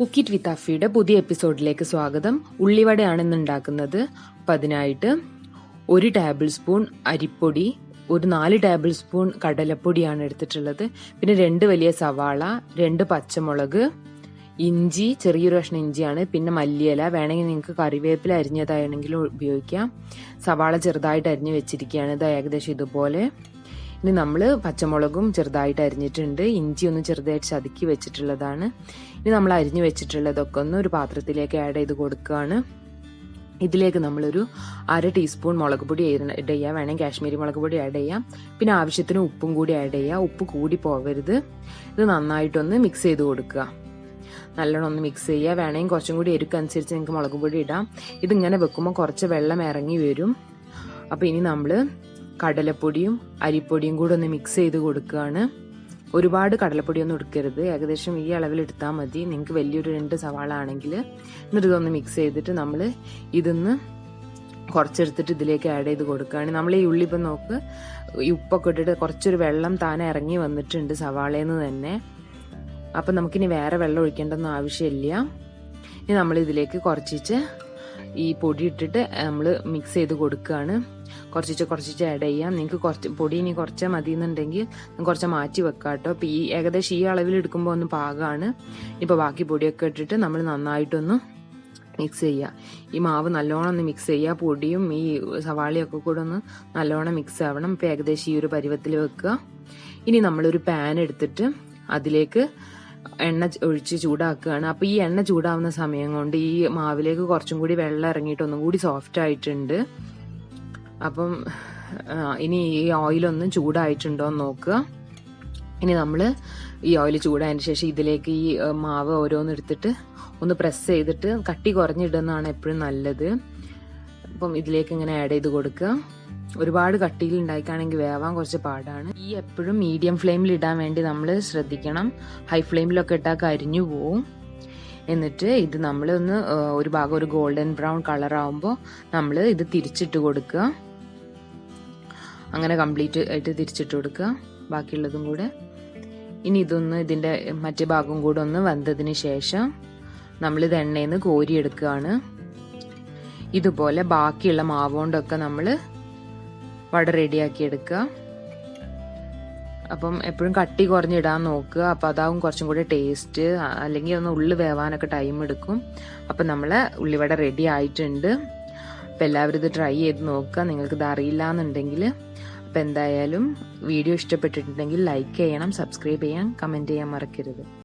കുക്കിറ്റ് വിത്ത് അഫിയുടെ പുതിയ എപ്പിസോഡിലേക്ക് സ്വാഗതം. ഉള്ളിവടയാണ് ഇന്ന് ഉണ്ടാക്കുന്നത്. അപ്പം അതിനായിട്ട് 1 ടേബിൾ സ്പൂൺ അരിപ്പൊടി, ഒരു 4 ടേബിൾ സ്പൂൺ കടലപ്പൊടിയാണ് എടുത്തിട്ടുള്ളത്. പിന്നെ 2 വലിയ സവാള, 2 പച്ചമുളക്, ഇഞ്ചി, ചെറിയൊരു കഷ്ണം ഇഞ്ചിയാണ്, പിന്നെ മല്ലിയില, വേണമെങ്കിൽ നിങ്ങൾക്ക് കറിവേപ്പില അരിഞ്ഞതാണെങ്കിലും ഉപയോഗിക്കാം. സവാള ചെറുതായിട്ട് അരിഞ്ഞ് വെച്ചിരിക്കുകയാണ്, ഇത് ഏകദേശം ഇതുപോലെ. ഇനി നമ്മൾ പച്ചമുളകും ചെറുതായിട്ട് അരിഞ്ഞിട്ടുണ്ട്, ഇഞ്ചി ഒന്ന് ചെറുതായിട്ട് ചതുക്കി വെച്ചിട്ടുള്ളതാണ്. ഇനി നമ്മൾ അരിഞ്ഞു വെച്ചിട്ടുള്ളതൊക്കെ ഒന്ന് ഒരു പാത്രത്തിലേക്ക് ആഡ് ചെയ്ത് കൊടുക്കുകയാണ്. ഇതിലേക്ക് നമ്മളൊരു 1/2 ടീസ്പൂൺ മുളക് പൊടി ആഡ് ചെയ്യാം, വേണമെങ്കിൽ കാശ്മീരി മുളക് പൊടി ആഡ് ചെയ്യാം. പിന്നെ ആവശ്യത്തിന് ഉപ്പും കൂടി ആഡ് ചെയ്യാം, ഉപ്പ് കൂടി പോകരുത്. ഇത് നന്നായിട്ടൊന്ന് മിക്സ് ചെയ്ത് കൊടുക്കുക, നല്ലോണം ഒന്ന് മിക്സ് ചെയ്യുക. വേണമെങ്കിൽ കുറച്ചും കൂടി എരിക്കനുസരിച്ച് നിങ്ങൾക്ക് മുളക് പൊടി ഇടാം. ഇതിങ്ങനെ വെക്കുമ്പോൾ കുറച്ച് വെള്ളം ഇറങ്ങി വരും. അപ്പോൾ ഇനി നമ്മൾ കടലപ്പൊടിയും അരിപ്പൊടിയും കൂടെ ഒന്ന് മിക്സ് ചെയ്ത് കൊടുക്കുകയാണ്. ഒരുപാട് കടലപ്പൊടിയൊന്നും എടുക്കരുത്, ഏകദേശം ഈ അളവിൽ എടുത്താൽ മതി. നിങ്ങൾക്ക് വലിയൊരു 2 സവാള ആണെങ്കിൽ. എന്നിട്ട് ഇതൊന്ന് മിക്സ് ചെയ്തിട്ട് നമ്മൾ ഇതൊന്ന് കുറച്ചെടുത്തിട്ട് ഇതിലേക്ക് ആഡ് ചെയ്ത് കൊടുക്കുകയാണ്. നമ്മൾ ഈ ഉള്ളി ഇപ്പം നോക്ക്, ഈ ഉപ്പൊക്കെ ഇട്ടിട്ട് കുറച്ചൊരു വെള്ളം താനെ ഇറങ്ങി വന്നിട്ടുണ്ട് സവാളയിൽ നിന്ന് തന്നെ. അപ്പം നമുക്കിനി വേറെ വെള്ളം ഒഴിക്കേണ്ടെന്ന് ആവശ്യമില്ല. ഇനി നമ്മൾ ഇതിലേക്ക് കുറച്ചിട്ട് ഈ പൊടി ഇട്ടിട്ട് നമ്മൾ മിക്സ് ചെയ്ത് കൊടുക്കുകയാണ്. കുറച്ച് ആഡ് ചെയ്യാം. നിങ്ങൾക്ക് കുറച്ച് പൊടി ഇനി കുറച്ച് മതി എന്നുണ്ടെങ്കിൽ കുറച്ച് മാറ്റി വെക്കാം കേട്ടോ. അപ്പോൾ ഈ ഏകദേശം ഈ അളവിൽ എടുക്കുമ്പോൾ ഒന്ന് പാകമാണ്. ഇപ്പോൾ ബാക്കി പൊടിയൊക്കെ ഇട്ടിട്ട് നമ്മൾ നന്നായിട്ടൊന്ന് മിക്സ് ചെയ്യുക. ഈ മാവ് നല്ലോണം ഒന്ന് മിക്സ് ചെയ്യുക, പൊടിയും ഈ സവാളയൊക്കെ കൂടെ ഒന്ന് നല്ലോണം മിക്സ് ആവണം. ഇപ്പോൾ ഏകദേശം ഈ ഒരു പരുവത്തിൽ വെക്കുക. ഇനി നമ്മളൊരു പാൻ എടുത്തിട്ട് അതിലേക്ക് എണ്ണ ഒഴിച്ച് ചൂടാക്കുകയാണ്. അപ്പോൾ ഈ എണ്ണ ചൂടാവുന്ന സമയം കൊണ്ട് ഈ മാവിലേക്ക് കുറച്ചും കൂടി വെള്ളം ഇറങ്ങിയിട്ട് ഒന്നും കൂടി സോഫ്റ്റ് ആയിട്ടുണ്ട്. അപ്പം ഇനി ഈ ഓയിലൊന്നും ചൂടായിട്ടുണ്ടോ എന്ന് നോക്കുക. ഇനി നമ്മൾ ഈ ഓയിൽ ചൂടായതിന് ശേഷം ഇതിലേക്ക് ഈ മാവ് ഓരോന്നെടുത്തിട്ട് ഒന്ന് പ്രസ് ചെയ്തിട്ട് കട്ടി കുറഞ്ഞിടുന്നതാണ് എപ്പോഴും നല്ലത്. അപ്പം ഇതിലേക്ക് ഇങ്ങനെ ആഡ് ചെയ്ത് കൊടുക്കുക. ഒരുപാട് കട്ടിയിൽ ഉണ്ടാക്കുകയാണെങ്കിൽ വേവാൻ കുറച്ച് പാടാണ്. ഈ എപ്പോഴും മീഡിയം ഫ്ലെയിമിൽ ഇടാൻ വേണ്ടി നമ്മൾ ശ്രദ്ധിക്കണം. ഹൈ ഫ്ലെയിമിലൊക്കെ ഇട്ടാൽ കരിഞ്ഞു പോവും. എന്നിട്ട് ഇത് നമ്മൾ ഒന്ന് ഒരു ഭാഗം ഒരു ഗോൾഡൻ ബ്രൗൺ കളർ ആവുമ്പോൾ നമ്മൾ ഇത് തിരിച്ചിട്ട് കൊടുക്കുക. അങ്ങനെ കംപ്ലീറ്റ് ആയിട്ട് തിരിച്ചിട്ട് കൊടുക്കുക, ബാക്കിയുള്ളതും കൂടെ. ഇനി ഇതൊന്ന് ഇതിൻ്റെ മറ്റേ ഭാഗം കൂടെ ഒന്ന് വെന്തതിന് ശേഷം നമ്മളിത് എണ്ണയിൽ നിന്ന് കോരിയെടുക്കുകയാണ്. ഇതുപോലെ ബാക്കിയുള്ള മാവ് കൊണ്ടൊക്കെ നമ്മൾ വട റെഡിയാക്കി എടുക്കുക. അപ്പം എപ്പോഴും കട്ടി കുറഞ്ഞിടാൻ നോക്കുക, അപ്പം അതാവും കുറച്ചും കൂടെ ടേസ്റ്റ്. അല്ലെങ്കിൽ ഒന്ന് ഉള്ളി വേവാനൊക്കെ ടൈം എടുക്കും. അപ്പം നമ്മളെ ഉള്ളിവട റെഡി ആയിട്ടുണ്ട്. അപ്പം എല്ലാവരും ഇത് ട്രൈ ചെയ്ത് നോക്കുക, നിങ്ങൾക്കിത് അറിയില്ല എന്നുണ്ടെങ്കിൽ. അപ്പം എന്തായാലും വീഡിയോ ഇഷ്ടപ്പെട്ടിട്ടുണ്ടെങ്കിൽ ലൈക്ക് ചെയ്യണം, സബ്സ്ക്രൈബ് ചെയ്യാൻ, കമൻറ്റ് ചെയ്യാൻ മറക്കരുത്.